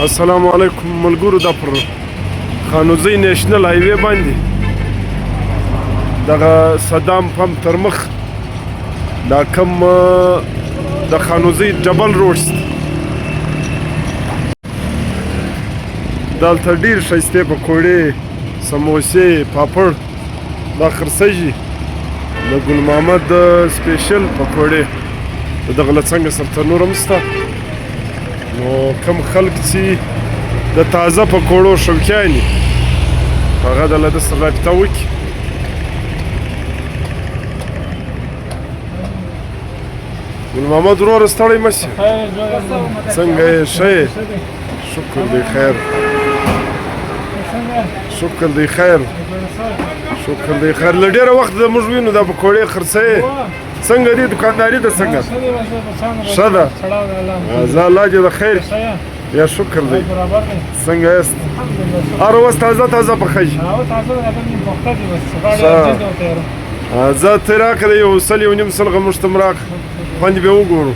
السلام علیکم ملګرو. دا پر خانوزۍ نیشنل هایوې باندې دغه صدام پمپ تر مخ دا کم د خانوزۍ جبل روډ دلته ډېر ښایستې پکوړې، سموسې، پاپړ دا خرڅېږي. د ګل محمد سپیشل پکوړې د دغه له څنګه سره تنور هم شته. نو کم خلک چې د تازه پکوړو شوقیان دي هغه د له ده سره رابطه وکړي. ګل محمد وروره ستړی مه شې، څنګه یې ښه یې؟ شکر دی خیر، شکر دی خیر، شکر دی خیر. له ډېره وخته موږ وینو دا پکوړې خرڅوې، څنګه دي دوکانداري ده څنګه؟ ښه ده، زه الله دې د خیر یا شکر دی. څنګه یاست؟ هر ورځ تازه تازه پخېږي. زه ته راکړه یو سل یو نیم سل موږ ته م راکړه، خوند به وګورو.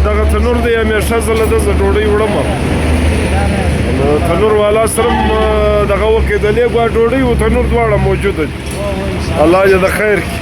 دغه تنور دی همیشه زه له ده زه ډوډۍ وړم. نو تنور والا سره هم دغه وکړې د لیګ وا ډوډۍ و تنور دواړه موجوده دي. الله دې د خیر کړي.